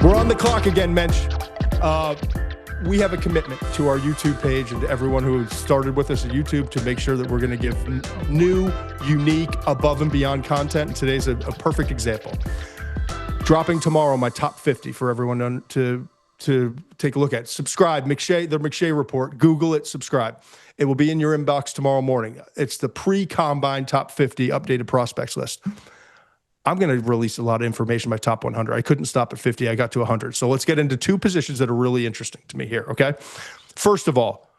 We're on the clock again, Mensch. We have a commitment to our YouTube page and to everyone who started with us at YouTube to make sure that we're going to give new, unique, above and beyond content. And today's a perfect example. Dropping tomorrow my top 50 for everyone to take a look at. Subscribe, McShay, the McShay Report. Google it, subscribe. It will be in your inbox tomorrow morning. It's the pre-combine top 50 updated prospects list. I'm going to release a lot of information, my top 100. I couldn't stop at 50. I got to 100. So let's get into two positions that are really interesting to me here, okay? First of all,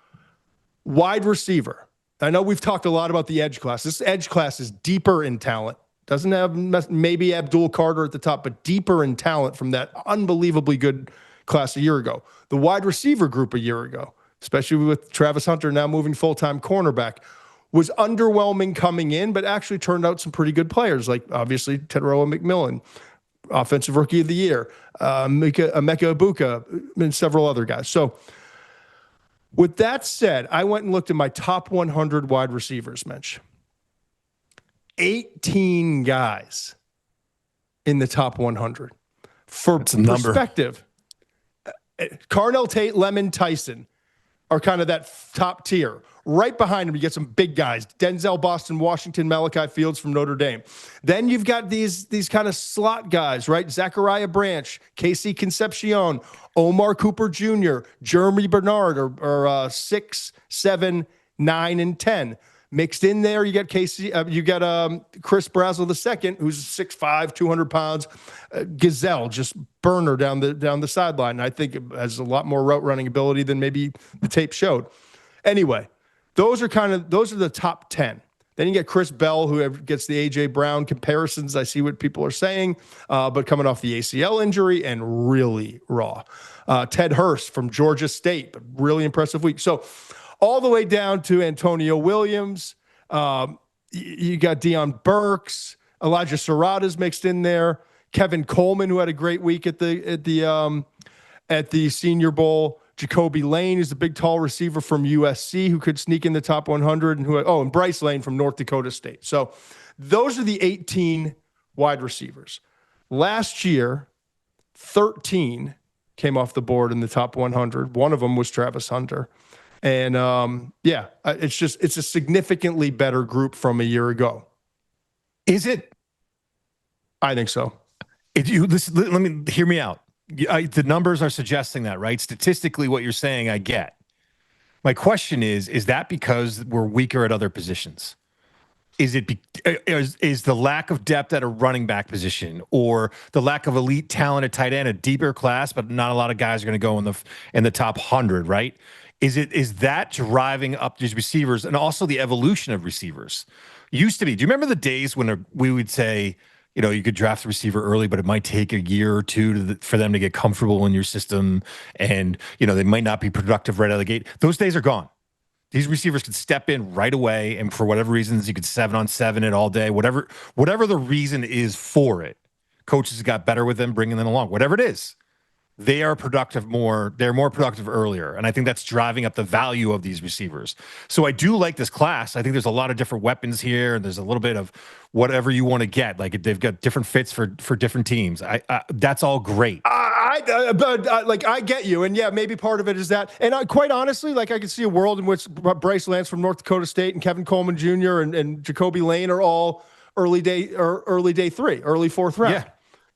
wide receiver. I know we've talked a lot about the edge class. This edge class is deeper in talent. Doesn't have maybe Abdul Carter at the top, but deeper in talent from that unbelievably good class a year ago. The wide receiver group a year ago, especially with Travis Hunter now moving full-time cornerback, was underwhelming coming in, but actually turned out some pretty good players, like obviously Teteroa McMillan, Offensive Rookie of the Year, Emeka Ibuka, and several other guys. So with that said, I went and looked at my top 100 wide receivers, Mensch. 18 guys in the top 100. For perspective, Carnell Tate, Lemon, Tyson are kind of that top tier. Right behind him, you get some big guys. Denzel Boston, Washington, Malachi Fields from Notre Dame. Then you've got these kind of slot guys, right? Zachariah Branch, Casey Concepcion, Omar Cooper Jr., Jeremy Bernard are 6, 7, 9, and 10. Mixed in there, you got Chris Brazel II, who's 6'5", 200 pounds. Gazelle, just burner down the sideline. I think it has a lot more route running ability than maybe the tape showed. Anyway, those are the top 10. Then you get Chris Bell, who gets the A.J. Brown comparisons. I see what people are saying, but coming off the ACL injury and really raw. Ted Hurst from Georgia State, but really impressive week. So all the way down to Antonio Williams. You got Deion Burks, Elijah Serrata's mixed in there. Kevin Coleman, who had a great week at the Senior Bowl. Jacoby Lane is the big, tall receiver from USC who could sneak in the top 100, and Bryce Lane from North Dakota State. So those are the 18 wide receivers. Last year, 13 came off the board in the top 100. One of them was Travis Hunter. And it's a significantly better group from a year ago. Is it? I think so. Hear me out. The numbers are suggesting that, right? Statistically, what you're saying, I get. My question is that because we're weaker at other positions? Is the lack of depth at a running back position, or the lack of elite talent at tight end, a deeper class, but not a lot of guys are going to go in the top 100, right? Is that driving up these receivers, and also the evolution of receivers? Used to be. Do you remember the days when we would say, you could draft a receiver early, but it might take a year or two for them to get comfortable in your system, and they might not be productive right out of the gate? Those days are gone. These receivers could step in right away, and for whatever reasons, you could 7-on-7 it all day. Whatever the reason is for it, coaches got better with them, bringing them along. Whatever it is, they are productive more. They're more productive earlier, and I think that's driving up the value of these receivers. So I do like this class. I think there's a lot of different weapons here, and there's a little bit of whatever you want to get. Like, they've got different fits for different teams. That's all great. I get you, and yeah, maybe part of it is that. And quite honestly, I could see a world in which Bryce Lance from North Dakota State and Kevin Coleman Jr. and Jacoby Lane are all early day 3, early 4th round. Yeah.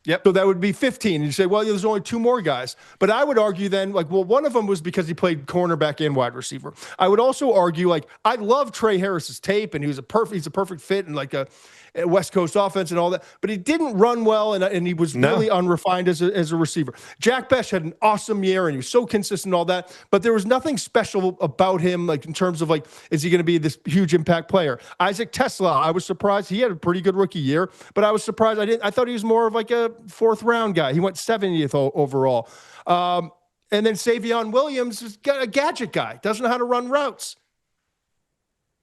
Yep. So that would be 15. And you say, well, there's only 2 more guys. But I would argue then, one of them was because he played cornerback and wide receiver. I would also argue, I love Trey Harris's tape, and he's a perfect fit in a West Coast offense and all that. But he didn't run well, and he was really unrefined as a receiver. Jack Besh had an awesome year, and he was so consistent and all that. But there was nothing special about him, in terms of, is he going to be this huge impact player? Isaac Tesla, I was surprised. He had a pretty good rookie year, but I was surprised. I thought he was more of a 4th round guy. He went 70th overall. And then Savion Williams is a gadget guy, doesn't know how to run routes.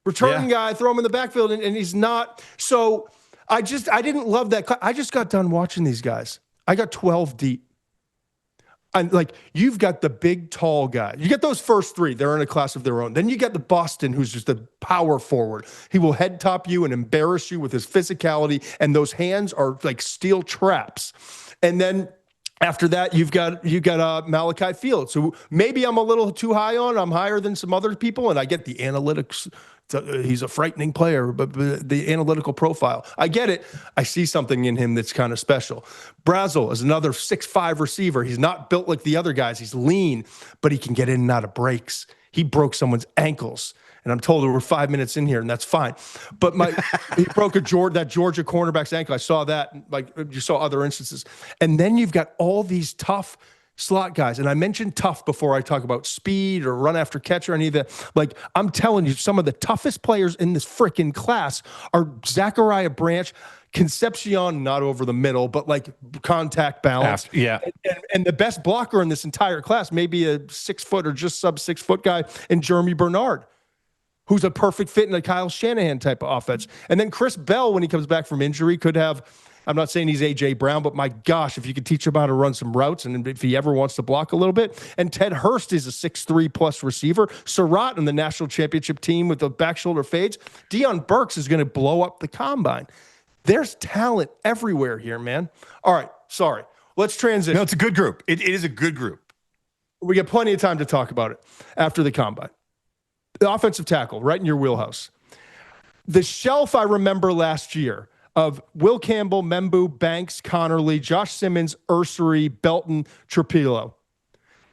Returning guy, throw him in the backfield, and he's not. So I didn't love that. I just got done watching these guys. I got 12 deep. And you've got the big, tall guy. You get those first 3. They're in a class of their own. Then you got the Boston, who's just a power forward. He will head top you and embarrass you with his physicality. And those hands are like steel traps. And then After that, you've got Malachi Fields, who maybe I'm a little too high on. I'm higher than some other people, and I get the analytics. He's a frightening player, but the analytical profile, I get it. I see something in him that's kind of special. Brazel is another 6'5" receiver. He's not built like the other guys. He's lean, but he can get in and out of breaks. He broke someone's ankles. And I'm told we're 5 minutes in here, and that's fine. But he broke that Georgia cornerback's ankle. I saw that. Like you saw other instances. And then you've got all these tough slot guys. And I mentioned tough before I talk about speed or run after catch or any of that. Like, I'm telling you, some of the toughest players in this freaking class are Zachariah Branch, Concepcion, not over the middle, but like contact balance. And the best blocker in this entire class, maybe a 6 foot or just sub 6 foot guy, and Jeremy Bernard, who's a perfect fit in a Kyle Shanahan type of offense. And then Chris Bell, when he comes back from injury, could have, I'm not saying he's A.J. Brown, but my gosh, if you could teach him how to run some routes and if he ever wants to block a little bit. And Ted Hurst is a 6'3" plus receiver. Surratt in the national championship team with the back shoulder fades. Deion Burks is going to blow up the combine. There's talent everywhere here, man. All right, sorry. Let's transition. No, it's a good group. It is a good group. We get plenty of time to talk about it after the combine. The offensive tackle, right in your wheelhouse. The shelf I remember last year of Will Campbell, Membu, Banks, Connerly, Josh Simmons, Ursery, Belton, Trapilo.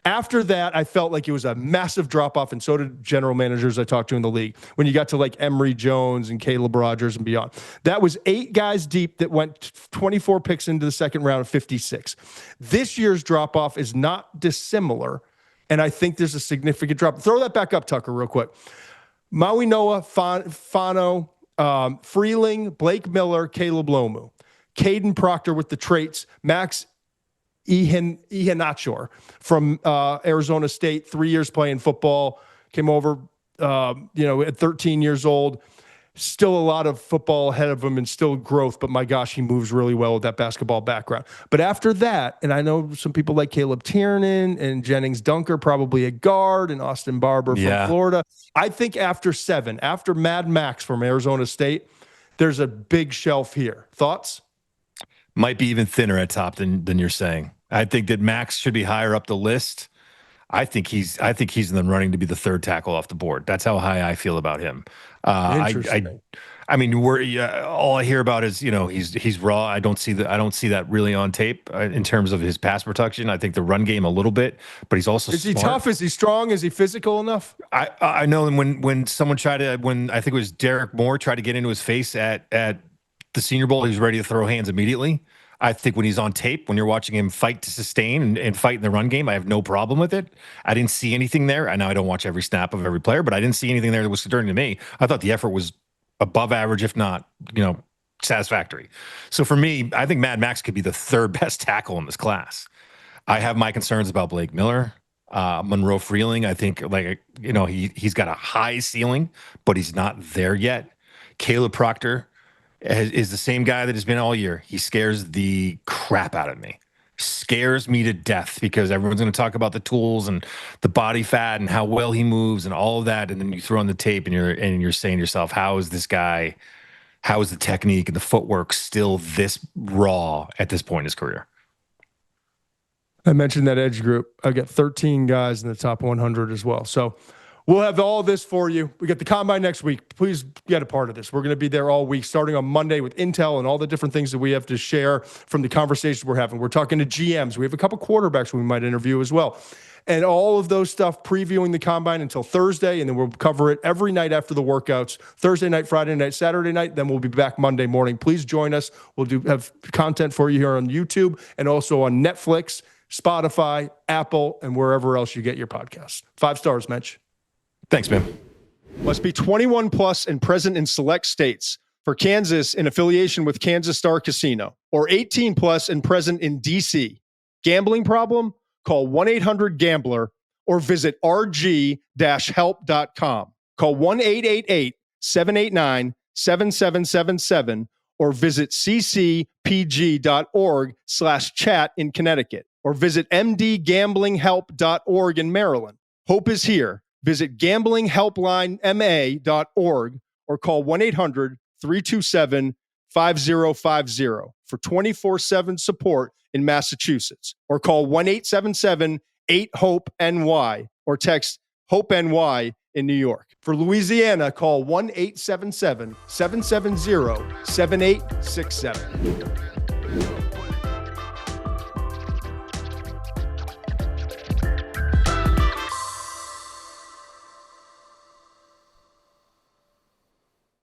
After that, I felt like it was a massive drop-off, and so did general managers I talked to in the league, when you got to like Emory Jones and Caleb Rogers and beyond. That was 8 guys deep that went 24 picks into the second round of 56. This year's drop-off is not dissimilar, and I think there's a significant drop. Throw that back up, Tucker, real quick. Maui Noah, Fano, Freeling, Blake Miller, Caleb Lomu. Caden Proctor with the traits. Max Ihenachor from Arizona State, 3 years playing football. Came over, at 13 years old. Still a lot of football ahead of him and still growth, but my gosh, he moves really well with that basketball background. But after that, and I know some people like Caleb Tiernan and Jennings Dunker, probably a guard, and Austin Barber from Florida. I think after 7, after Mad Max from Arizona State, there's a big shelf here. Thoughts? Might be even thinner at top than you're saying. I think that Max should be higher up the list. I think he's in the running to be the 3rd tackle off the board. That's how high I feel about him. Interesting. I mean, all I hear about is he's raw. I don't see that really on tape in terms of his pass protection. I think the run game a little bit, but he's also is smart. He tough? Is he strong? Is he physical enough? I know when someone when I think it was Derek Moore tried to get into his face at the Senior Bowl, he was ready to throw hands immediately. I think when he's on tape, when you're watching him fight to sustain and fight in the run game, I have no problem with it. I didn't see anything there. I know I don't watch every snap of every player, but I didn't see anything there that was concerning to me. I thought the effort was above average, if not, satisfactory. So for me, I think Mad Max could be the 3rd best tackle in this class. I have my concerns about Blake Miller, Monroe Freeling. I think he's got a high ceiling, but he's not there yet. Caleb Proctor is the same guy that has been all year. He scares the crap out of me. Scares me to death because everyone's going to talk about the tools and the body fat and how well he moves and all of that. And then you throw on the tape and you're saying to yourself, how is the technique and the footwork still this raw at this point in his career? I mentioned that edge group. I got 13 guys in the top 100 as well. So we'll have all this for you. We got the combine next week. Please get a part of this. We're going to be there all week, starting on Monday with intel and all the different things that we have to share from the conversations we're having. We're talking to GMs. We have a couple quarterbacks we might interview as well. And all of those stuff previewing the combine until Thursday, and then we'll cover it every night after the workouts, Thursday night, Friday night, Saturday night. Then we'll be back Monday morning. Please join us. We'll have content for you here on YouTube and also on Netflix, Spotify, Apple, and wherever else you get your podcasts. 5 stars, Mitch. Thanks, man. Must be 21 plus and present in select states. For Kansas, in affiliation with Kansas Star Casino. Or 18 plus and present in D.C. Gambling problem? Call 1-800-GAMBLER or visit rg-help.com. Call 1-888-789-7777 or visit ccpg.org/chat in Connecticut. Or visit mdgamblinghelp.org in Maryland. Hope is here. Visit gamblinghelplinema.org or call 1-800-327 for 24/7 support in Massachusetts, or call 1-877-8-HOPE-NY or text HOPE-NY in New York. For Louisiana, call 1-877-770-7867.